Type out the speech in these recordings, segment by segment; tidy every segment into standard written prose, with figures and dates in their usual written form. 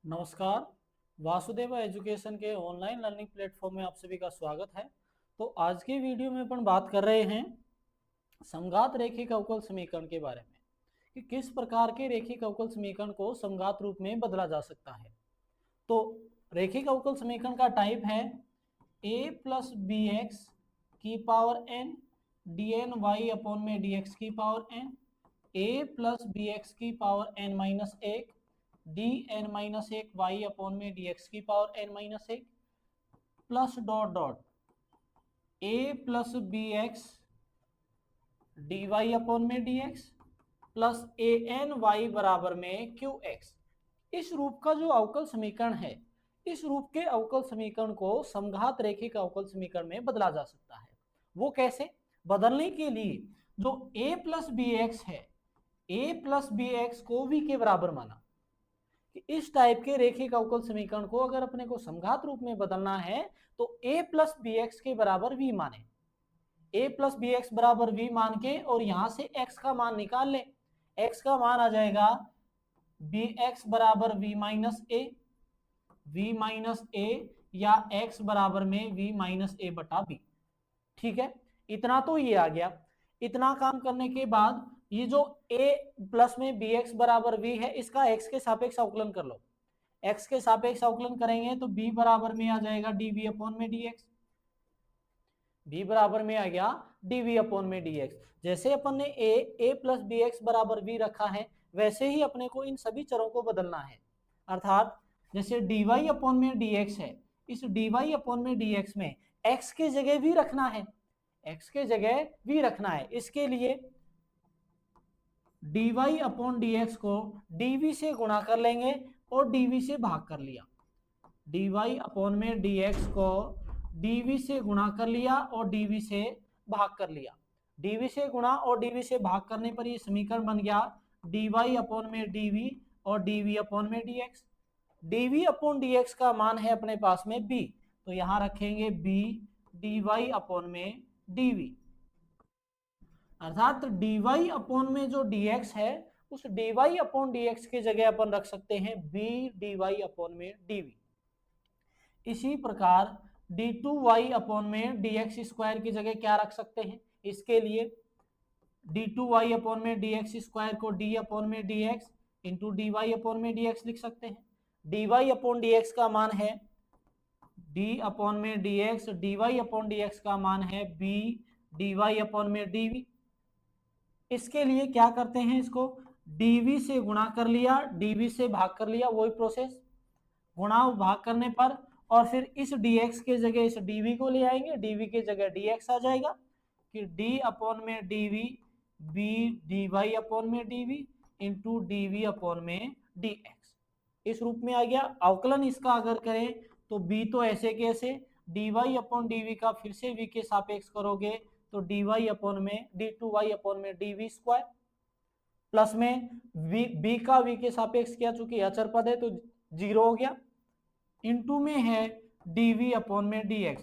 नमस्कार। वासुदेव एजुकेशन के online learning platform में आप सभी का स्वागत है। तो आज के वीडियो में अपन बात कर रहे हैं समघात रेखिक अवकल समीकरण के बारे में कि किस प्रकार के रेखिक अवकल समीकरण को समघात रूप में बदला जा सकता है। तो रेखिक अवकल समीकरण का टाइप है a प्लस बी एक्स की power n D N Y upon में डी एक्स की power n a plus b x की पावर n माइनस एक डी एन माइनस एक वाई अपॉन में डी एक्स की पावर n माइनस एक plus dot dot a plus b x d Y upon में D x plus a n Y बराबर में Q x. इस रूप का जो अवकल समीकरण है, इस रूप के अवकल समीकरण को समघात रेखिक अवकल समीकरण में बदला जा सकता है। वो कैसे? बदलने के लिए जो a प्लस बी एक्स है, a प्लस बी एक्स को v के बराबर माना कि इस टाइप के रेखिक अवकल समीकरण को अगर अपने को समघात रूप में बदलना है तो a प्लस बी एक्स के बराबर v माने, a प्लस बी एक्स बराबर v मान के और यहां से x का मान निकाल ले। x का मान आ जाएगा बी एक्स बराबर v माइनस ए या x बराबर में v माइनस ए बटा बी। ठीक है, इतना तो ये आ गया। इतना काम करने के बाद ये जो a प्लस में बी एक्स बराबर v है, इसका x के सापेक्ष अवकलन कर लो। x के सापेक्ष अवकलन करेंगे तो b बराबर में आ जाएगा dv अपॉन में dx। b बराबर में आ गया dv अपॉन में dx। जैसे अपन ने a प्लस बी एक्स बराबर v रखा है, वैसे ही अपने को इन सभी चरों को बदलना है। अर्थात जैसे dy अपॉन में dx है, इस dy अपॉन में dx में x के जगह v रखना है, x के जगह v रखना है। इसके लिए dy अपॉन dx को dv से गुणा कर लेंगे और dv से भाग कर लिया। dy अपॉन में dx को dv से गुणा कर लिया और dv से भाग कर लिया। dv से गुणा और dv से भाग करने पर ये समीकरण बन गया dy अपॉन में dv और dv अपॉन में dx। dv अपॉन dx का मान है अपने पास में b, तो यहां रखेंगे b dy अपॉन में dv। अर्थात dy अपॉन में जो dx है, उस dy अपॉन dx के जगह अपन रख सकते हैं b dy अपॉन में dv। इसी प्रकार d2y अपॉन में dx स्क्वायर की जगह क्या रख सकते हैं? इसके लिए d2y अपॉन में dx स्क्वायर को d अपॉन में dx इंटू dy अपॉन में dx लिख सकते हैं। dy अपॉन dx का मान है d अपॉन में dx, dy अपॉन dx का मान है b dy अपॉन में dv। इसके लिए क्या करते हैं, इसको dv से गुणा कर लिया, dv से भाग कर लिया, वही प्रोसेस गुणा भाग करने पर, और फिर इस dx के जगह इस dv को ले आएंगे, dv के जगह dx आ जाएगा कि d अपॉन में dv b dy अपॉन में dv इंटू dv अपॉन में dx। इस रूप में आ गया। अवकलन इसका अगर करें तो b तो ऐसे कैसे, dy अपॉन dv का फिर से v के सापेक्ष करोगे तो dy अपॉन में d2y अपॉन में dv स्क्वायर प्लस में b का v के सापेक्ष किया, चूंकि अचर पद है तो जीरो हो गया, इनटू में है dv अपॉन में dx,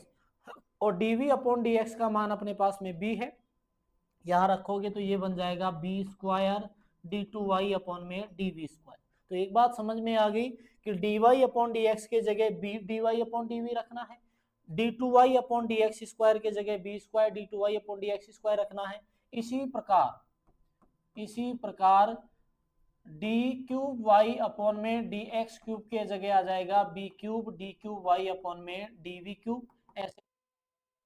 और dv अपॉन dx का मान अपने पास में b है, यहां रखोगे तो ये बन जाएगा b स्क्वायर d2y अपॉन में dv स्क्वायर। तो एक बात समझ में आ गई कि dy अपॉन dx के जगह b dy अपॉन dv रखना है, d2y अपॉन dx स्क्वायर के जगह b square d2y upon dx square रखना है। इसी प्रकार डी क्यूब वाई अपॉन में डी एक्स क्यूब के जगह आ जाएगा b cube d cube y upon में डी वी क्यूब। ऐसे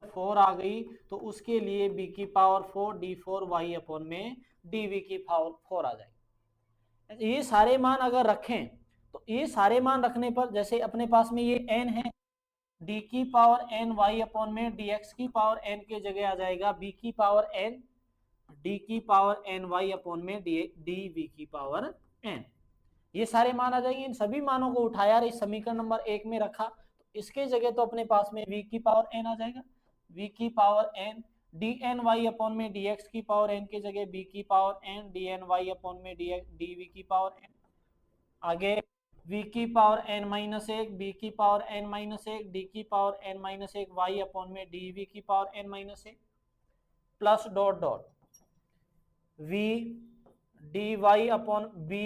4 आ गई तो उसके लिए बी की पावर 4 डी 4 वाई अपॉन में डी वी की पावर 4 आ जाएगी। ये सारे मान अगर रखें तो ये सारे मान रखने पर जैसे अपने पास में ये n है, d की पावर n वाई अपॉन में dx की पावर n के जगह आ जाएगा b की पावर n d की पावर एन वाई अपॉन में डी वी की पावर n। ये सारे मान आ जाएंगे। इन सभी मानों को उठाया इस समीकरण नंबर 1 में रखा तो इसके जगह तो अपने पास में v की पावर n आ जाएगा, v की power n D N Y upon में डी एक्स की पावर n के जगह b की power n D N Y upon में डी वी की पावर n। आगे v की पावर n माइनस एक, b की पावर n माइनस एक, d की पावर n माइनस एक, y अपॉन में डी वी की पावर n माइनस एक plus dot dot v dy upon b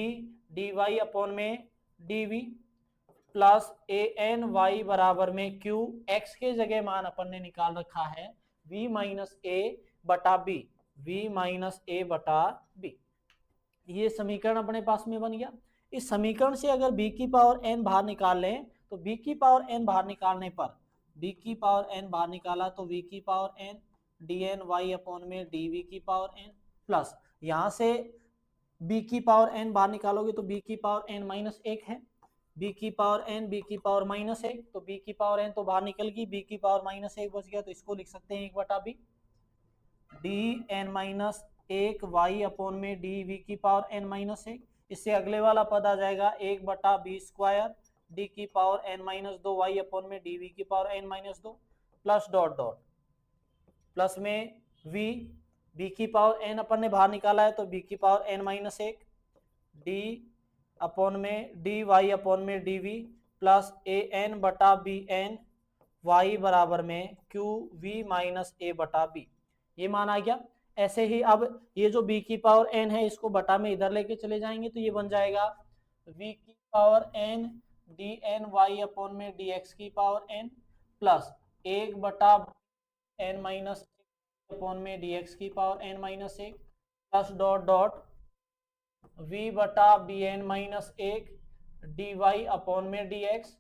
dy upon में dv plus a n Y बराबर में क्यू, एक्स के जगह मान अपन ने निकाल रखा है v माइनस ए बटा बी, v माइनस ए बटा बी। ये समीकरण अपने पास में बन गया। इस समीकरण से अगर b की पावर n बाहर निकाल लें तो b की पावर n बाहर निकालने पर, b की पावर n बाहर निकाला तो v की power n dn y upon में dv की पावर n, प्लस यहां से b की पावर n बाहर निकालोगे तो b की पावर n माइनस एक है, b की पावर n, b की पावर माइनस एक, तो b की पावर n तो बाहर निकल गई, b की पावर माइनस एक बच गया, तो इसको लिख सकते हैं 1/b डी एन माइनस एक वाई अपॉन में डी वी की पावर एन माइनस एक। इससे अगले वाला पद आ जाएगा 1/b स्क्वायर डी की पावर एन माइनस दो वाई अपॉन में डी वी की पावर एन माइनस दो, प्लस डॉट डॉट प्लस में v, b की पावर n अपन ने बाहर निकाला है तो b की पावर n माइनस एक डी अपॉन में डी वाई अपॉन में d we plus a N बटा बी एन वाई बराबर में क्यू वी माइनस ए बटा बी। ये मान आ गया। ऐसे ही अब ये जो b की पावर n है इसको बटा में इधर लेके चले जाएंगे तो ये बन जाएगा v की power n D N Y upon में डी एक्स की power n plus 1/n minus upon में डी एक्स की पावर n माइनस एक प्लस डॉट डॉट v बटा बी एन माइनस एक डी वाई अपॉन में D X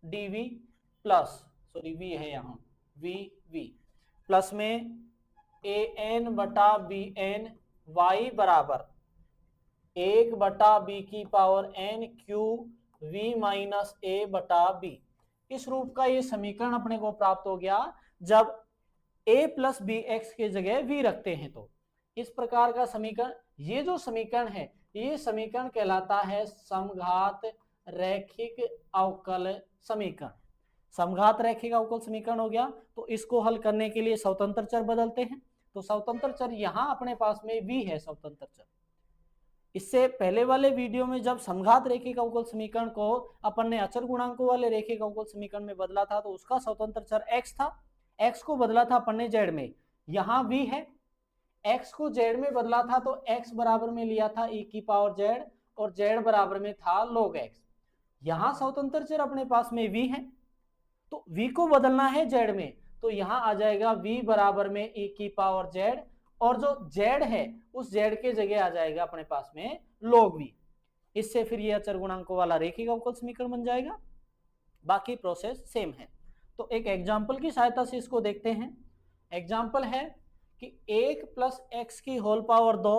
D we plus, sorry v है यहाँ, v प्लस में ए एन बटा बी एन वाई बराबर 1/b की power n Q v minus A बटा बी। इस रूप का ये समीकरण अपने को प्राप्त हो गया जब a प्लस बी एक्स के जगह v रखते हैं। तो इस प्रकार का समीकरण, ये जो समीकरण है ये समीकरण कहलाता है समघात रैखिक अवकल समीकरण। समघात रैखिक अवकल समीकरण हो गया। तो इसको हल करने के लिए स्वतंत्र चर बदलते हैं। तो स्वतंत्र चर यहां अपने पास में v है स्वतंत्र चर। इससे पहले वाले वीडियो में जब समघात रैखिक अवकल समीकरण को अपन ने अचर गुणांकों वाले रैखिक अवकल समीकरण में बदला था तो उसका स्वतंत्र चर x था, x को बदला था अपन ने z में, यहाँ v है, x को z में बदला था तो x बराबर में लिया था e की पावर z और z बराबर में था log x। यहाँ स्वतंत्र चर अपने पास में v है तो v को बदलना है z में, तो यहाँ आ जाएगा v बराबर में e की पावर z और जो z है उस z के जगह आ जाएगा अपने पास में log v। इससे फिर ये अचर गुणांकों वाला रैखिक अवकल समीकरण बन जाएगा। बाकी प्रोसेस सेम है। तो एक एग्जाम्पल की सहायता से इसको देखते हैं। एग्जाम्पल है कि 1 प्लस एक्स की whole power 2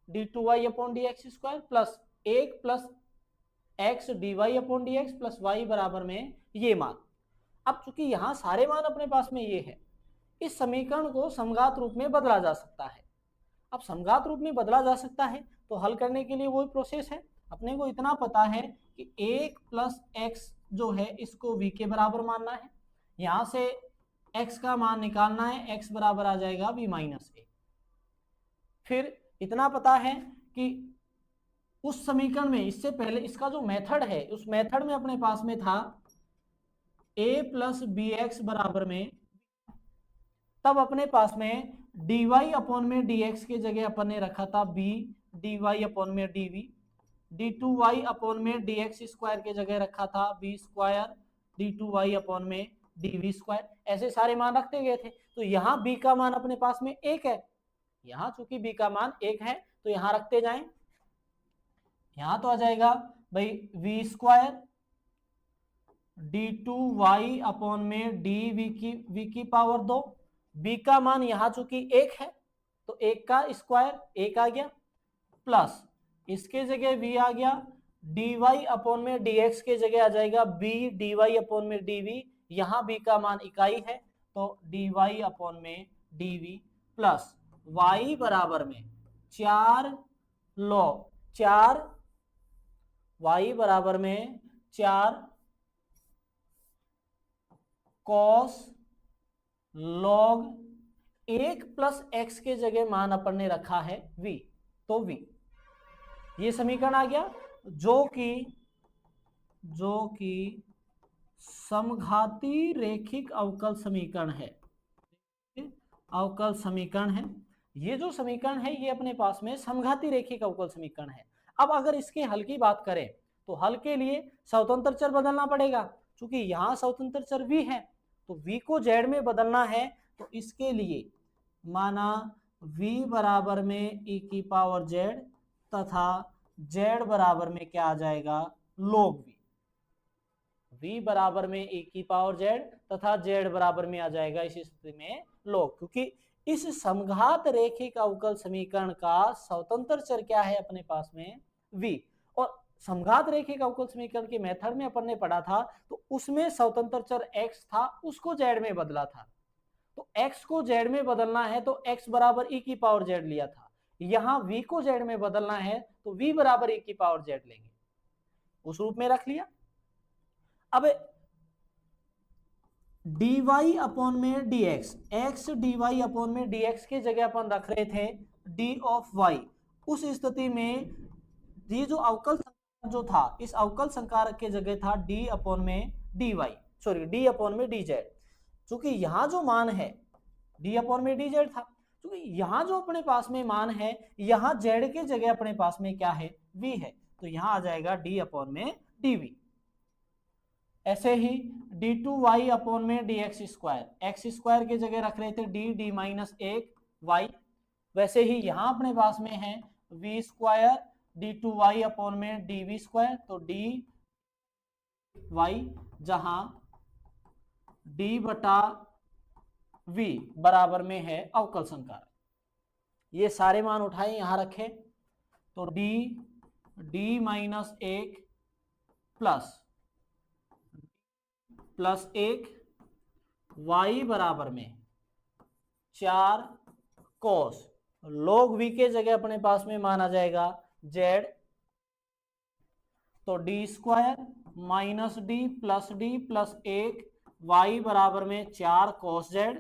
d two y upon d x square plus 1 plus x d Y upon d x plus y बराबर में ये मान। अब चूंकि यहाँ सारे मान अपने पास में ये है, इस समीकरण को समघात रूप में बदला जा सकता है। अब समघात रूप में बदला जा सकता है तो हल करने के लिए वही प्रोसेस है। अपने को इतना पता है कि 1 प्लस एक्स जो है इसको v के बराबर मानना है, यहाँ से x का मान निकालना है, x बराबर आ जाएगा v माइनस ए। फिर इतना पता है कि उस समीकरण में इससे पहले इसका जो मेथड है उस मेथड में अपने पास में था a प्लस बी एक्स बराबर में, तब अपने पास में dy अपॉन में dx के जगह अपन ने रखा था b dy अपॉन में dv, d2y अपॉन में dx स्क्वायर के जगह रखा था b स्क्वायर d2y अपॉन में dv स्क्वायर। ऐसे सारे मान रखते गए थे। तो यहाँ b का मान अपने पास में 1 है, यहाँ चूंकि b का मान 1 है तो यहाँ रखते जाएं। यहाँ तो आ जाएगा भाई v स्क्वायर d2y अपॉन में dv की पावर 2, b का मान यहाँ चूंकि 1 है तो 1 का स्क्वायर 1 आ गया, प्लस इसके जगह v आ गया, dy अपॉन में dx के जगह आ जाएगा b dy अपॉन में dv, यहाँ b का मान इकाई है तो dy अपॉन में dv प्लस y बराबर में 4 y बराबर में 4 cos log 1 प्लस x के जगह मान अपन ने रखा है v, तो v। ये समीकरण आ गया जो कि समघाती रैखिक अवकल समीकरण है, अवकल समीकरण है। ये जो समीकरण है ये अपने पास में समघाती रैखिक अवकल समीकरण है। अब अगर इसके हल की बात करें तो हल के लिए स्वतंत्र चर बदलना पड़ेगा, क्योंकि यहाँ स्वतंत्र चर v है, तो v को z में बदलना है। तो इसके लिए माना v बराबर में e की पावर z तथा z बराबर में क्या आ जाएगा, log v। v बराबर में e की पावर z तथा z बराबर में आ जाएगा इस स्थिति में log, क्योंकि इस समघात रेखिक अवकल समीकरण का स्वतंत्र चर क्या है अपने पास में, v। और समघात रेखिक अवकल समीकरण के मेथड में अपन ने पढ़ा था, तो उसमें स्वतंत्र चर x था, उसको z में बदला था। तो x को z में बदलना है तो x बराबर e की पावर z लिया था, यहां v को z में बदलना है तो v बराबर e की पावर z लेंगे, उस रूप में रख लिया। अब dy अपॉन में dx, x dy अपॉन में dx की जगह अपन रख रहे थे d ऑफ y। उस स्थिति में ये जो अवकल जो था, इस अवकल संकारक के जगह था d अपॉन में dy, सॉरी d अपॉन में dz। क्योंकि यहाँ जो मान है d अपॉन में dz था, क्योंकि यहाँ जो अपने पास में मान है, यहाँ z के जगह अपने पास में क्या है, v है, तो यहाँ आ जाएगा d अपॉन में dv। ऐसे ही d2y अपॉन में dx स्क्वायर, x स्क्वायर की जगह रख रहे थे d माइनस 1y। वैसे ही यहाँ अपने पास में है v स्क्वायर d2y अपॉन में dv स्क्वायर, तो dy जहां d बटा v बराबर में है अवकल संकारक। ये सारे मान उठाए यहां रखें, तो d माइनस 1 प्लस 1 y बराबर में 4 cos, log v के जगह अपने पास में मान आ जाएगा z, तो d square minus d plus 1 y बराबर में 4 cos z,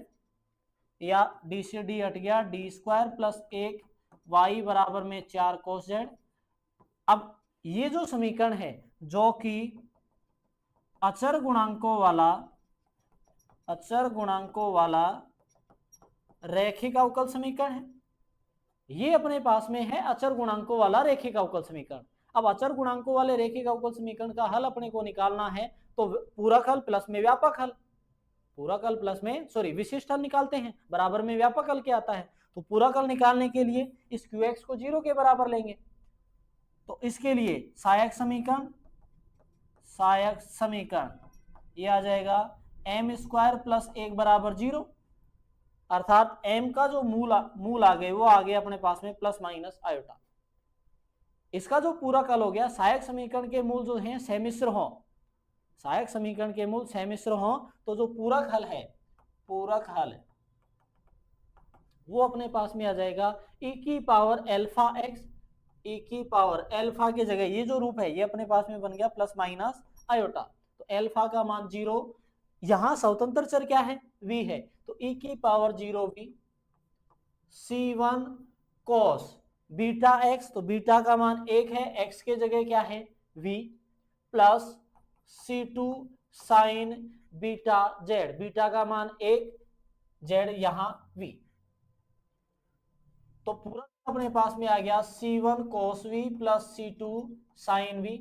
या d से d हट गया, d स्क्वायर प्लस 1 y बराबर में 4 cos z। अब ये जो समीकरण है जो कि अचर गुणांकों वाला रैखिक अवकल समीकरण है, ये अपने पास में है अचर गुणांकों वाला रैखिक अवकल समीकरण। अब अचर गुणांकों वाले रैखिक अवकल समीकरण का हल अपने को निकालना है, तो पूरक हल प्लस में व्यापक हल, पूरक हल प्लस में विशिष्ट हल निकालते हैं, बराबर में व्यापक हल क्या आता है। तो पूरक हल निकालने के लिए इस qx को 0 के बराबर लेंगे, तो इसके लिए सहायक समीकरण ये आ जाएगा m स्क्वायर प्लस 1 बराबर 0, अर्थात m का जो मूल आ गए वो आ गए अपने पास में प्लस माइनस आयोटा। इसका जो पूरक हल हो गया, सहायक समीकरण के मूल जो हैं समिश्र हो, सहायक समीकरण के मूल समिश्र हो, तो जो पूरक हल है वो अपने पास में आ जाएगा e की पावर अल्फा x, e की पावर अल्फा के जगह ये जो रूप है ये अपने पास में बन गया प्लस माइनस आयोटा, तो अल्फा का मान 0, यहां स्वतंत्र चर क्या है, v है, तो e की power 0v c1 cos beta x, तो बीटा का मान 1 है, x के जगह क्या है v, plus c2 sign beta z, beta का मान 1, z यहां v, तो पूरा अपने पास में आ गया c1 cos v plus c2 sine v।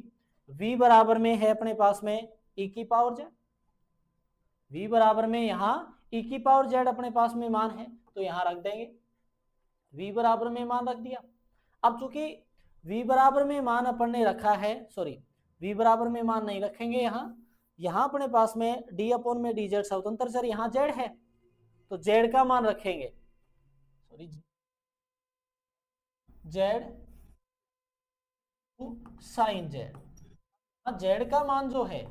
v बराबर में है अपने पास में e की पावर z, v बराबर में यहां e की पावर z अपने पास में मान है, तो यहां रख देंगे, v बराबर में मान रख दिया। अब चूंकि v बराबर में मान अपन ने रखा है, v बराबर में मान नहीं रखेंगे, यहां अपने पास में d अपॉन में dz स्वतंत्र चर यहां z है, तो z का मान रखेंगे, z साइन z, z का मान जो है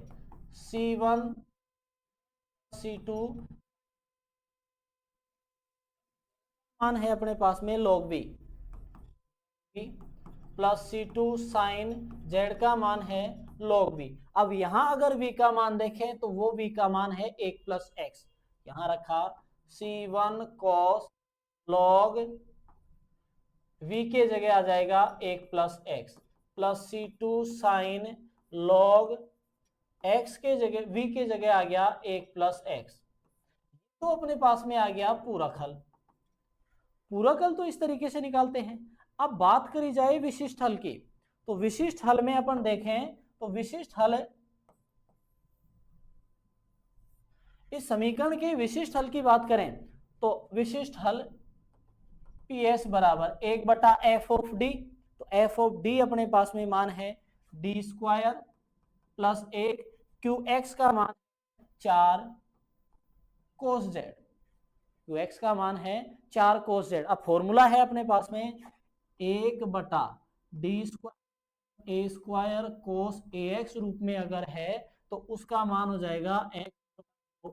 c1 c2 मान है अपने पास में log v plus c2 sine z का मान है log v। अब यहां अगर v का मान देखें तो वो v का मान है 1 प्लस x, यहां रखा c1 cos log v के जगह आ जाएगा 1 plus x, plus c2 sine log x के जगह v के जगह आ गया 1 प्लस x, तो अपने पास में आ गया पूरक हल। पूरक हल तो इस तरीके से निकालते हैं। अब बात करी जाए विशिष्ट हल की, तो विशिष्ट हल में अपन देखें तो विशिष्ट हल, इस समीकरण के विशिष्ट हल की बात करें तो विशिष्ट हल PS बराबर 1/f ऑफ डी। तो f ऑफ डी अपने पास में मान है डी स्क्वायर प्लस 1, QX का मान 4 कोस जेड, QX का मान है 4 कोस जेड। अब फॉर्मूला है अपने पास में 1/डी स्क्वायर ए स्क्वायर कोस AX रूप में अगर है तो उसका मान हो जाएगा x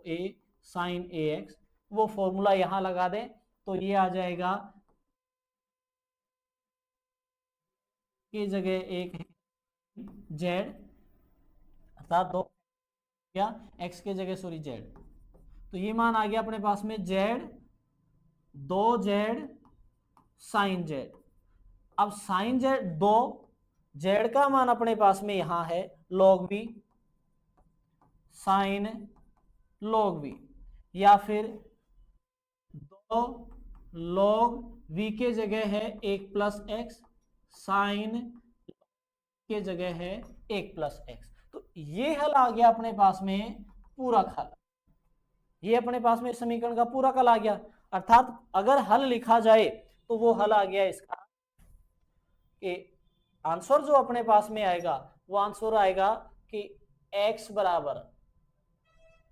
ए साइन AX। वो फॉर्मूला यहां लगा दें तो ये आ जाएगा की जगह एक जेड अर्थात 2 क्या x के जगह सॉरी जेड, तो ये मान आ गया अपने पास में जेड 2z साइन जेड। अब साइन जेड 2 जेड का मान अपने पास में यहां है log v sine log v, या फिर 2 log v के जगह है 1 प्लस एक्स साइन के जगह है 1 प्लस एक्स। तो ये हल आ गया अपने पास में पूरक हल, ये अपने पास में समीकरण का पूरक हल आ गया। अर्थात अगर हल लिखा जाए तो वो हल आ गया इसका कि आंसर जो अपने पास में आएगा वो आंसर आएगा कि x बराबर,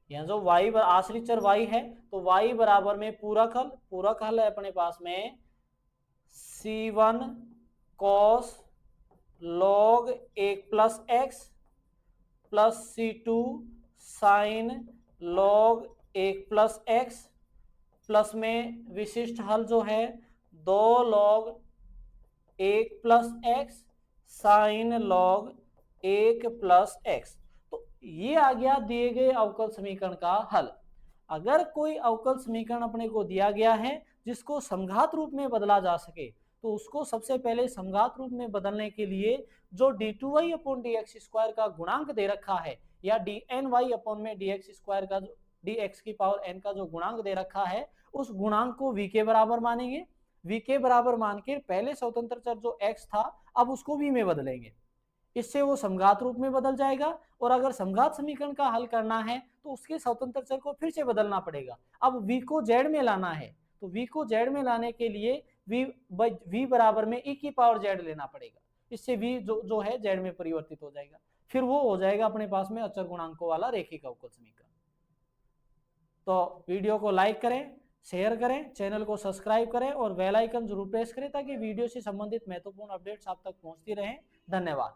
यहाँ जो y आश्रित चर y है तो y बराबर में पूरक हल है अपने पास में c1 cos log 1 plus x plus c2 sine log 1 plus x plus में विशिष्ट हल जो है 2 log 1 plus x sine log 1 plus x. तो ये आ गया दिए गए अवकल समीकरण का हल। अगर कोई अवकल समीकरण अपने को दिया गया है जिसको समघात रूप में बदला जा सके तो उसको सबसे पहले समघात रूप में बदलने के लिए जो d2y अपॉन dx स्क्वायर का गुणांक दे रखा है या dny अपॉन में dx स्क्वायर का dx की पावर n का जो गुणांक दे रखा है उस गुणांक को v के बराबर मानेंगे। v के बराबर मान के पहले स्वतंत्र चर जो x था अब उसको v में बदलेंगे, इससे वो समघात रूप में बदल जाएगा। और अगर समघात समीकरण का हल करना है तो उसके स्वतंत्र चर को फिर से बदलना पड़ेगा। अब v को z में लाना है तो v को z में लाने के लिए v बराबर में e की पावर z लेना पड़ेगा, इससे v जो है z में परिवर्तित हो जाएगा, फिर वो हो जाएगा अपने पास में अचर गुणांकों वाला रेखिक अवकल समीकरण। तो वीडियो को लाइक करें, शेयर करें, चैनल को सब्सक्राइब करें और बेल आइकन जरूर प्रेस करें ताकि वीडियो से संबंधित महत्वपूर्ण अपडेट्स आप तक पहुंचती रहें। धन्यवाद।